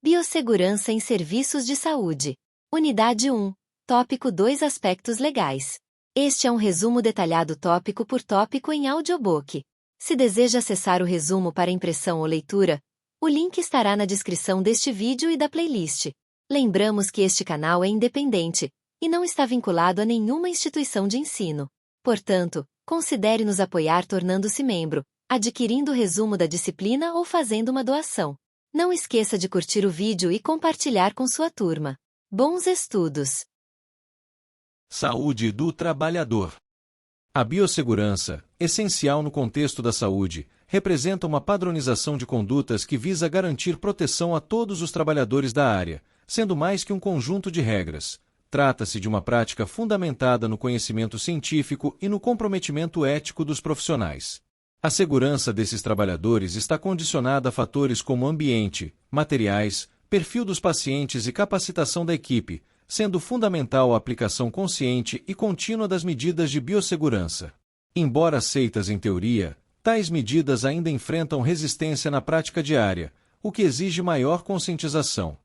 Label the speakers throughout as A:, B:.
A: Biossegurança em serviços de saúde. Unidade 1. Tópico 2. Aspectos legais. Este é um resumo detalhado tópico por tópico em audiobook. Se deseja acessar o resumo para impressão ou leitura, o link estará na descrição deste vídeo e da playlist. Lembramos que este canal é independente e não está vinculado a nenhuma instituição de ensino. Portanto, considere nos apoiar tornando-se membro, adquirindo o resumo da disciplina ou fazendo uma doação. Não esqueça de curtir o vídeo e compartilhar com sua turma. Bons estudos!
B: Saúde do trabalhador. A biossegurança, essencial no contexto da saúde, representa uma padronização de condutas que visa garantir proteção a todos os trabalhadores da área, sendo mais que um conjunto de regras. Trata-se de uma prática fundamentada no conhecimento científico e no comprometimento ético dos profissionais. A segurança desses trabalhadores está condicionada a fatores como ambiente, materiais, perfil dos pacientes e capacitação da equipe, sendo fundamental a aplicação consciente e contínua das medidas de biossegurança. Embora aceitas em teoria, tais medidas ainda enfrentam resistência na prática diária, o que exige maior conscientização.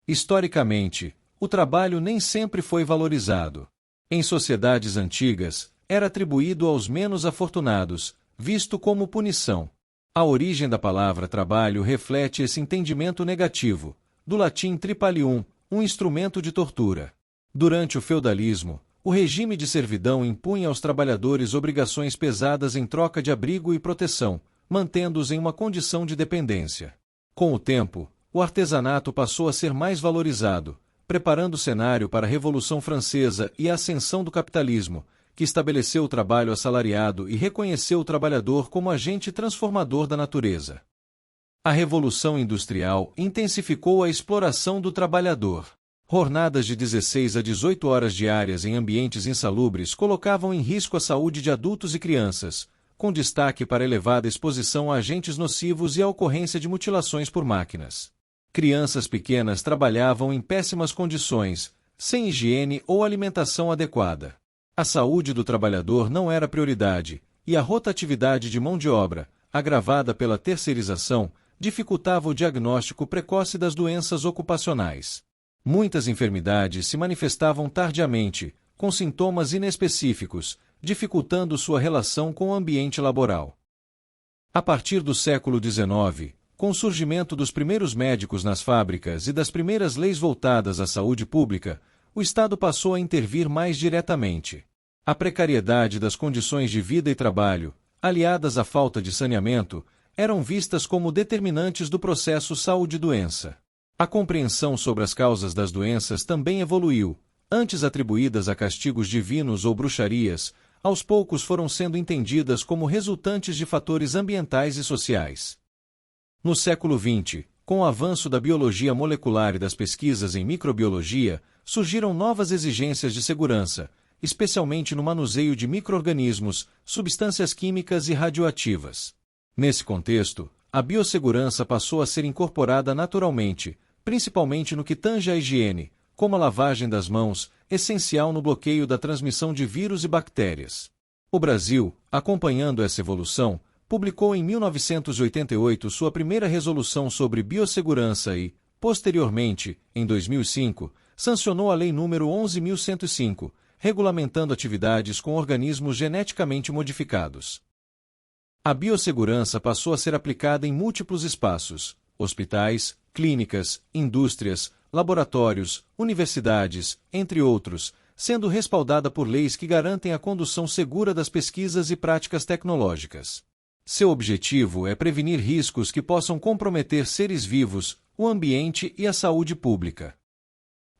B: Historicamente, o trabalho nem sempre foi valorizado. Em sociedades antigas, era atribuído aos menos afortunados, visto como punição. A origem da palavra trabalho reflete esse entendimento negativo, do latim tripalium, um instrumento de tortura. Durante o feudalismo, o regime de servidão impunha aos trabalhadores obrigações pesadas em troca de abrigo e proteção, mantendo-os em uma condição de dependência. Com o tempo, o artesanato passou a ser mais valorizado, preparando o cenário para a Revolução Francesa e a ascensão do capitalismo, que estabeleceu o trabalho assalariado e reconheceu o trabalhador como agente transformador da natureza. A Revolução Industrial intensificou a exploração do trabalhador. Jornadas de 16 a 18 horas diárias em ambientes insalubres colocavam em risco a saúde de adultos e crianças, com destaque para elevada exposição a agentes nocivos e a ocorrência de mutilações por máquinas. Crianças pequenas trabalhavam em péssimas condições, sem higiene ou alimentação adequada. A saúde do trabalhador não era prioridade, e a rotatividade de mão de obra, agravada pela terceirização, dificultava o diagnóstico precoce das doenças ocupacionais. Muitas enfermidades se manifestavam tardiamente, com sintomas inespecíficos, dificultando sua relação com o ambiente laboral. A partir do século XIX, com o surgimento dos primeiros médicos nas fábricas e das primeiras leis voltadas à saúde pública, o Estado passou a intervir mais diretamente. A precariedade das condições de vida e trabalho, aliadas à falta de saneamento, eram vistas como determinantes do processo saúde-doença. A compreensão sobre as causas das doenças também evoluiu. Antes atribuídas a castigos divinos ou bruxarias, aos poucos foram sendo entendidas como resultantes de fatores ambientais e sociais. No século XX, com o avanço da biologia molecular e das pesquisas em microbiologia, surgiram novas exigências de segurança, especialmente no manuseio de micro-organismos, substâncias químicas e radioativas. Nesse contexto, a biossegurança passou a ser incorporada naturalmente, principalmente no que tange à higiene, como a lavagem das mãos, essencial no bloqueio da transmissão de vírus e bactérias. O Brasil, acompanhando essa evolução, publicou em 1988 sua primeira resolução sobre biossegurança e, posteriormente, em 2005, sancionou a Lei nº 11.105, regulamentando atividades com organismos geneticamente modificados. A biossegurança passou a ser aplicada em múltiplos espaços: hospitais, clínicas, indústrias, laboratórios, universidades, entre outros, sendo respaldada por leis que garantem a condução segura das pesquisas e práticas tecnológicas. Seu objetivo é prevenir riscos que possam comprometer seres vivos, o ambiente e a saúde pública.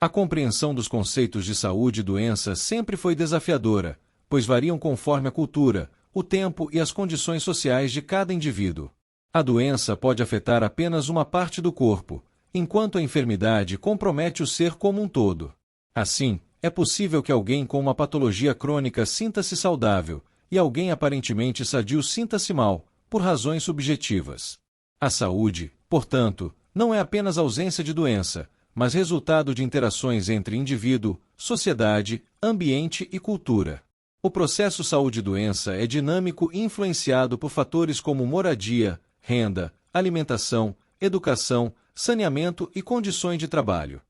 B: A compreensão dos conceitos de saúde e doença sempre foi desafiadora, pois variam conforme a cultura, o tempo e as condições sociais de cada indivíduo. A doença pode afetar apenas uma parte do corpo, enquanto a enfermidade compromete o ser como um todo. Assim, é possível que alguém com uma patologia crônica sinta-se saudável, e alguém aparentemente sadio sinta-se mal, por razões subjetivas. A saúde, portanto, não é apenas ausência de doença, mas resultado de interações entre indivíduo, sociedade, ambiente e cultura. O processo saúde-doença é dinâmico e influenciado por fatores como moradia, renda, alimentação, educação, saneamento e condições de trabalho.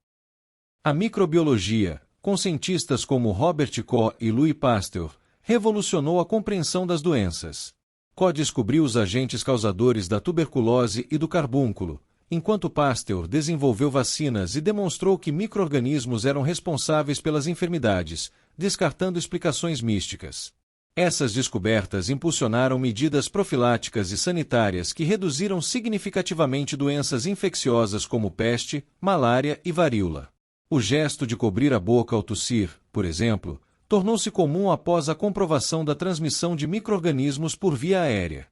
B: A microbiologia, com cientistas como Robert Koch e Louis Pasteur, revolucionou a compreensão das doenças. Koch descobriu os agentes causadores da tuberculose e do carbúnculo, enquanto Pasteur desenvolveu vacinas e demonstrou que micro-organismos eram responsáveis pelas enfermidades, descartando explicações místicas. Essas descobertas impulsionaram medidas profiláticas e sanitárias que reduziram significativamente doenças infecciosas como peste, malária e varíola. O gesto de cobrir a boca ao tossir, por exemplo, tornou-se comum após a comprovação da transmissão de micro-organismos por via aérea.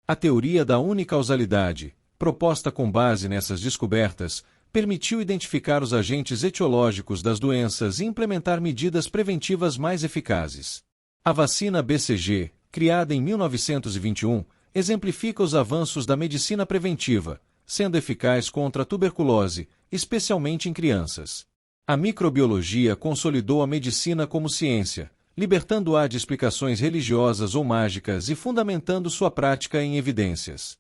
B: A teoria da unicausalidade, proposta com base nessas descobertas, permitiu identificar os agentes etiológicos das doenças e implementar medidas preventivas mais eficazes. A vacina BCG, criada em 1921, exemplifica os avanços da medicina preventiva, sendo eficaz contra a tuberculose, especialmente em crianças. A microbiologia consolidou a medicina como ciência, libertando-a de explicações religiosas ou mágicas e fundamentando sua prática em evidências.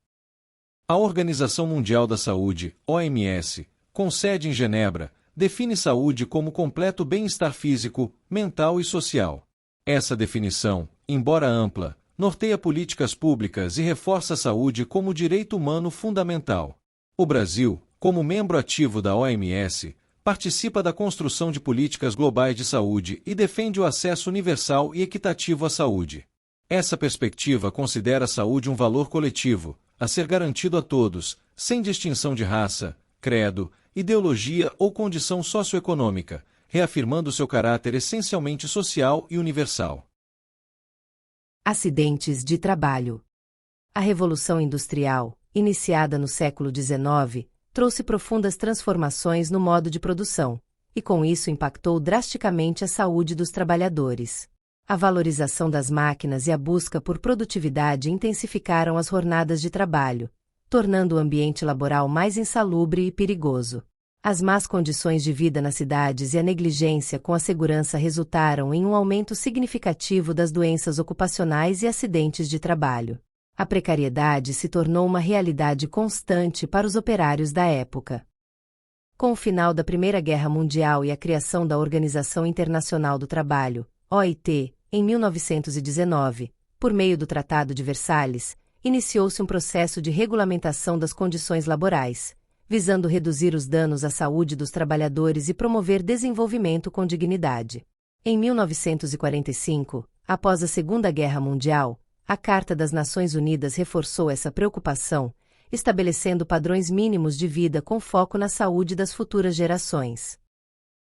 B: A Organização Mundial da Saúde, OMS, com sede em Genebra, define saúde como completo bem-estar físico, mental e social. Essa definição, embora ampla, norteia políticas públicas e reforça a saúde como direito humano fundamental. O Brasil, como membro ativo da OMS, participa da construção de políticas globais de saúde e defende o acesso universal e equitativo à saúde. Essa perspectiva considera a saúde um valor coletivo, a ser garantido a todos, sem distinção de raça, credo, ideologia ou condição socioeconômica, reafirmando seu caráter essencialmente social e universal.
C: Acidentes de trabalho. A Revolução Industrial, iniciada no século XIX, trouxe profundas transformações no modo de produção, e com isso impactou drasticamente a saúde dos trabalhadores. A valorização das máquinas e a busca por produtividade intensificaram as jornadas de trabalho, tornando o ambiente laboral mais insalubre e perigoso. As más condições de vida nas cidades e a negligência com a segurança resultaram em um aumento significativo das doenças ocupacionais e acidentes de trabalho. A precariedade se tornou uma realidade constante para os operários da época. Com o final da Primeira Guerra Mundial e a criação da Organização Internacional do Trabalho, OIT, em 1919, por meio do Tratado de Versalhes, iniciou-se um processo de regulamentação das condições laborais, visando reduzir os danos à saúde dos trabalhadores e promover desenvolvimento com dignidade. Em 1945, após a Segunda Guerra Mundial, a Carta das Nações Unidas reforçou essa preocupação, estabelecendo padrões mínimos de vida com foco na saúde das futuras gerações.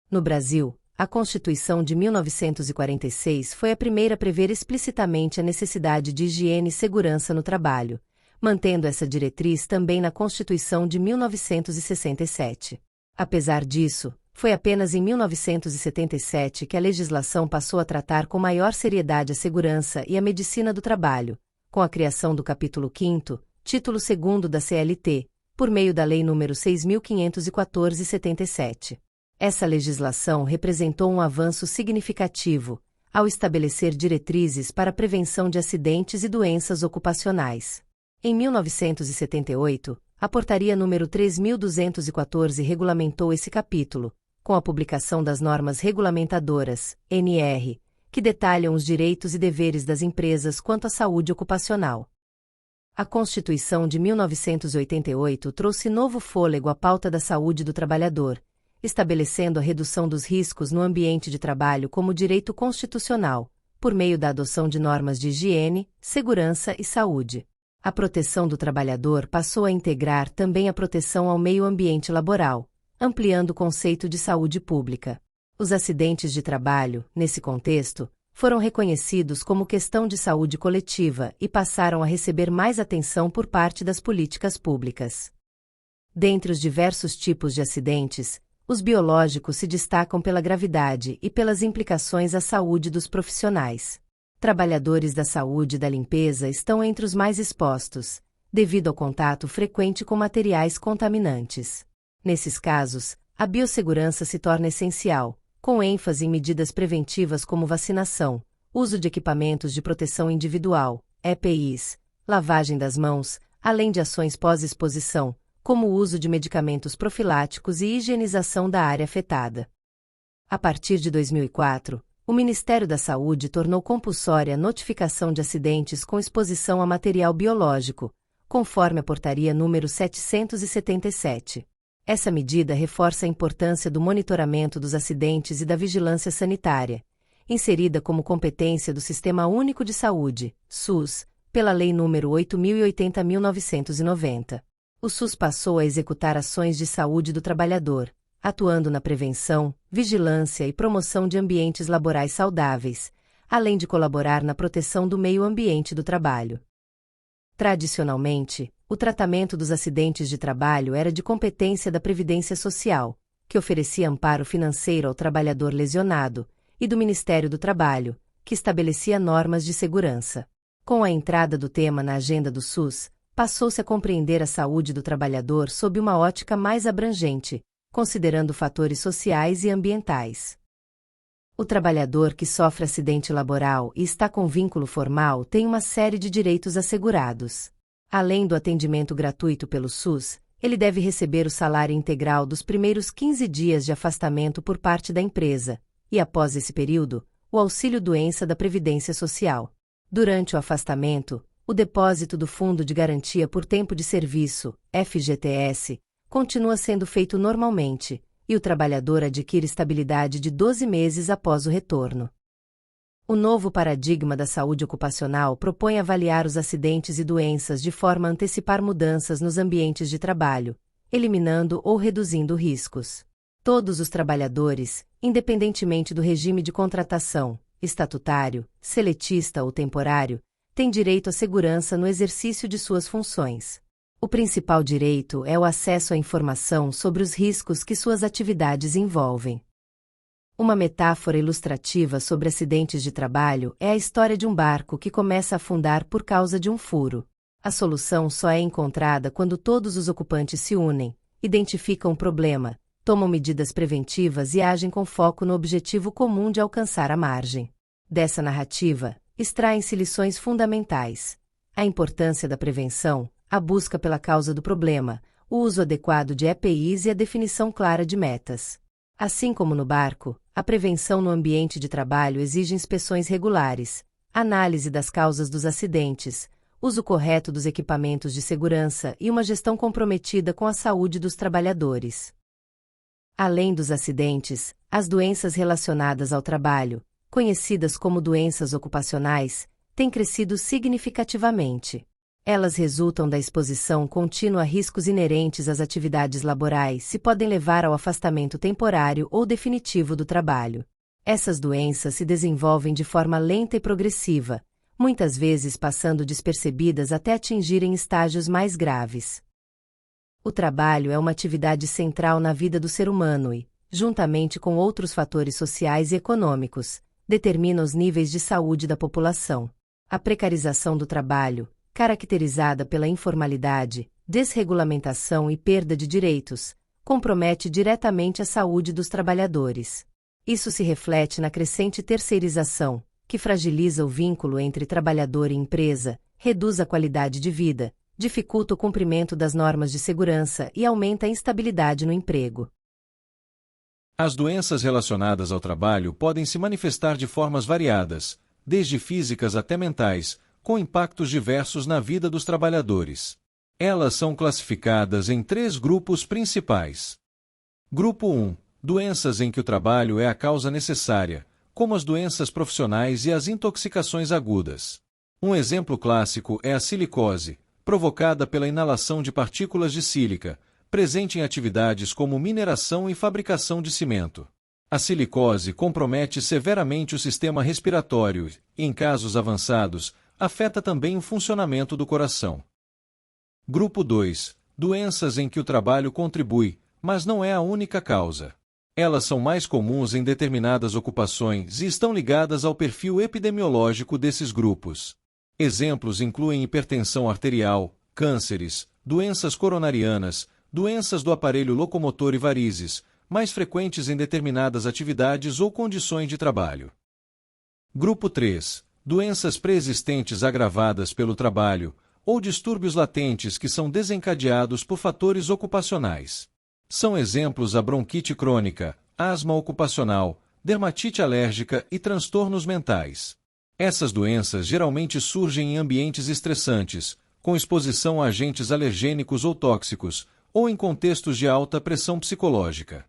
C: No Brasil, a Constituição de 1946 foi a primeira a prever explicitamente a necessidade de higiene e segurança no trabalho, mantendo essa diretriz também na Constituição de 1967. Apesar disso, foi apenas em 1977 que a legislação passou a tratar com maior seriedade a segurança e a medicina do trabalho, com a criação do capítulo 5º, título 2º da CLT, por meio da Lei nº 6.514/77. Essa legislação representou um avanço significativo, ao estabelecer diretrizes para a prevenção de acidentes e doenças ocupacionais. Em 1978, a Portaria nº 3.214 regulamentou esse capítulo, com a publicação das normas regulamentadoras, NR, que detalham os direitos e deveres das empresas quanto à saúde ocupacional. A Constituição de 1988 trouxe novo fôlego à pauta da saúde do trabalhador, estabelecendo a redução dos riscos no ambiente de trabalho como direito constitucional, por meio da adoção de normas de higiene, segurança e saúde. A proteção do trabalhador passou a integrar também a proteção ao meio ambiente laboral, ampliando o conceito de saúde pública. Os acidentes de trabalho, nesse contexto, foram reconhecidos como questão de saúde coletiva e passaram a receber mais atenção por parte das políticas públicas. Dentre os diversos tipos de acidentes, os biológicos se destacam pela gravidade e pelas implicações à saúde dos profissionais. Trabalhadores da saúde e da limpeza estão entre os mais expostos, devido ao contato frequente com materiais contaminantes. Nesses casos, a biossegurança se torna essencial, com ênfase em medidas preventivas como vacinação, uso de equipamentos de proteção individual, EPIs, lavagem das mãos, além de ações pós-exposição, como o uso de medicamentos profiláticos e higienização da área afetada. A partir de 2004, o Ministério da Saúde tornou compulsória a notificação de acidentes com exposição a material biológico, conforme a Portaria número 777. Essa medida reforça a importância do monitoramento dos acidentes e da vigilância sanitária, inserida como competência do Sistema Único de Saúde, SUS, pela Lei nº 8080/1990. O SUS passou a executar ações de saúde do trabalhador, atuando na prevenção, vigilância e promoção de ambientes laborais saudáveis, além de colaborar na proteção do meio ambiente do trabalho. Tradicionalmente, o tratamento dos acidentes de trabalho era de competência da Previdência Social, que oferecia amparo financeiro ao trabalhador lesionado, e do Ministério do Trabalho, que estabelecia normas de segurança. Com a entrada do tema na agenda do SUS, passou-se a compreender a saúde do trabalhador sob uma ótica mais abrangente, considerando fatores sociais e ambientais. O trabalhador que sofre acidente laboral e está com vínculo formal tem uma série de direitos assegurados. Além do atendimento gratuito pelo SUS, ele deve receber o salário integral dos primeiros 15 dias de afastamento por parte da empresa, e após esse período, o auxílio-doença da Previdência Social. Durante o afastamento, o depósito do Fundo de Garantia por Tempo de Serviço, FGTS, continua sendo feito normalmente, e o trabalhador adquire estabilidade de 12 meses após o retorno. O novo paradigma da saúde ocupacional propõe avaliar os acidentes e doenças de forma a antecipar mudanças nos ambientes de trabalho, eliminando ou reduzindo riscos. Todos os trabalhadores, independentemente do regime de contratação, estatutário, seletista ou temporário, têm direito à segurança no exercício de suas funções. O principal direito é o acesso à informação sobre os riscos que suas atividades envolvem. Uma metáfora ilustrativa sobre acidentes de trabalho é a história de um barco que começa a afundar por causa de um furo. A solução só é encontrada quando todos os ocupantes se unem, identificam o problema, tomam medidas preventivas e agem com foco no objetivo comum de alcançar a margem. Dessa narrativa, extraem-se lições fundamentais: a importância da prevenção, a busca pela causa do problema, o uso adequado de EPIs e a definição clara de metas. Assim como no barco, a prevenção no ambiente de trabalho exige inspeções regulares, análise das causas dos acidentes, uso correto dos equipamentos de segurança e uma gestão comprometida com a saúde dos trabalhadores. Além dos acidentes, as doenças relacionadas ao trabalho, conhecidas como doenças ocupacionais, têm crescido significativamente. Elas resultam da exposição contínua a riscos inerentes às atividades laborais e podem levar ao afastamento temporário ou definitivo do trabalho. Essas doenças se desenvolvem de forma lenta e progressiva, muitas vezes passando despercebidas até atingirem estágios mais graves. O trabalho é uma atividade central na vida do ser humano e, juntamente com outros fatores sociais e econômicos, determina os níveis de saúde da população. A precarização do trabalho, caracterizada pela informalidade, desregulamentação e perda de direitos, compromete diretamente a saúde dos trabalhadores. Isso se reflete na crescente terceirização, que fragiliza o vínculo entre trabalhador e empresa, reduz a qualidade de vida, dificulta o cumprimento das normas de segurança e aumenta a instabilidade no emprego.
B: As doenças relacionadas ao trabalho podem se manifestar de formas variadas, desde físicas até mentais, com impactos diversos na vida dos trabalhadores. Elas são classificadas em 3 grupos principais. Grupo 1. Doenças em que o trabalho é a causa necessária, como as doenças profissionais e as intoxicações agudas. Um exemplo clássico é a silicose, provocada pela inalação de partículas de sílica, presente em atividades como mineração e fabricação de cimento. A silicose compromete severamente o sistema respiratório e, em casos avançados, afeta também o funcionamento do coração. Grupo 2. Doenças em que o trabalho contribui, mas não é a única causa. Elas são mais comuns em determinadas ocupações e estão ligadas ao perfil epidemiológico desses grupos. Exemplos incluem hipertensão arterial, cânceres, doenças coronarianas, doenças do aparelho locomotor e varizes, mais frequentes em determinadas atividades ou condições de trabalho. Grupo 3. Doenças pré-existentes agravadas pelo trabalho, ou distúrbios latentes que são desencadeados por fatores ocupacionais. São exemplos a bronquite crônica, asma ocupacional, dermatite alérgica e transtornos mentais. Essas doenças geralmente surgem em ambientes estressantes, com exposição a agentes alergênicos ou tóxicos, ou em contextos de alta pressão psicológica.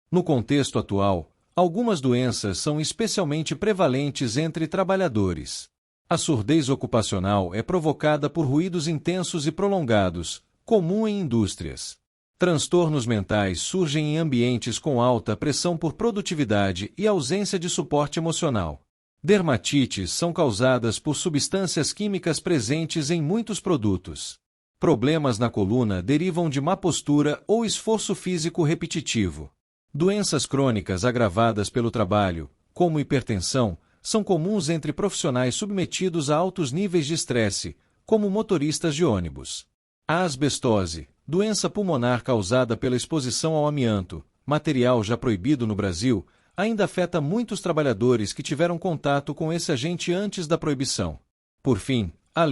B: No contexto atual, algumas doenças são especialmente prevalentes entre trabalhadores. A surdez ocupacional é provocada por ruídos intensos e prolongados, comum em indústrias. Transtornos mentais surgem em ambientes com alta pressão por produtividade e ausência de suporte emocional. Dermatites são causadas por substâncias químicas presentes em muitos produtos. Problemas na coluna derivam de má postura ou esforço físico repetitivo. Doenças crônicas agravadas pelo trabalho, como hipertensão, são comuns entre profissionais submetidos a altos níveis de estresse, como motoristas de ônibus. A asbestose, doença pulmonar causada pela exposição ao amianto, material já proibido no Brasil, ainda afeta muitos trabalhadores que tiveram contato com esse agente antes da proibição. Por fim, a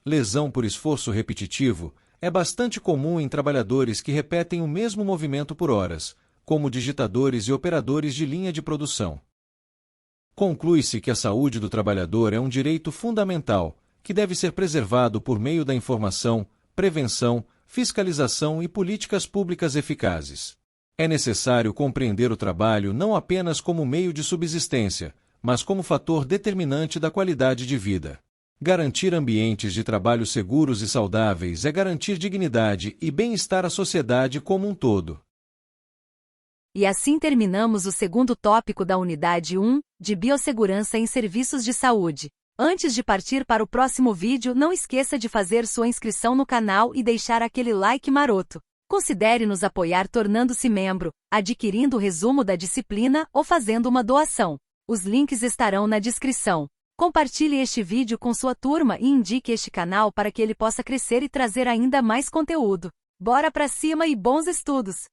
B: lesão por esforço repetitivo, é bastante comum em trabalhadores que repetem o mesmo movimento por horas, como digitadores e operadores de linha de produção. Conclui-se que a saúde do trabalhador é um direito fundamental, que deve ser preservado por meio da informação, prevenção, fiscalização e políticas públicas eficazes. É necessário compreender o trabalho não apenas como meio de subsistência, mas como fator determinante da qualidade de vida. Garantir ambientes de trabalho seguros e saudáveis é garantir dignidade e bem-estar à sociedade como um todo.
C: E assim terminamos o segundo tópico da unidade 1, de biossegurança em serviços de saúde. Antes de partir para o próximo vídeo, não esqueça de fazer sua inscrição no canal e deixar aquele like maroto. Considere nos apoiar tornando-se membro, adquirindo o resumo da disciplina ou fazendo uma doação. Os links estarão na descrição. Compartilhe este vídeo com sua turma e indique este canal para que ele possa crescer e trazer ainda mais conteúdo. Bora pra cima e bons estudos!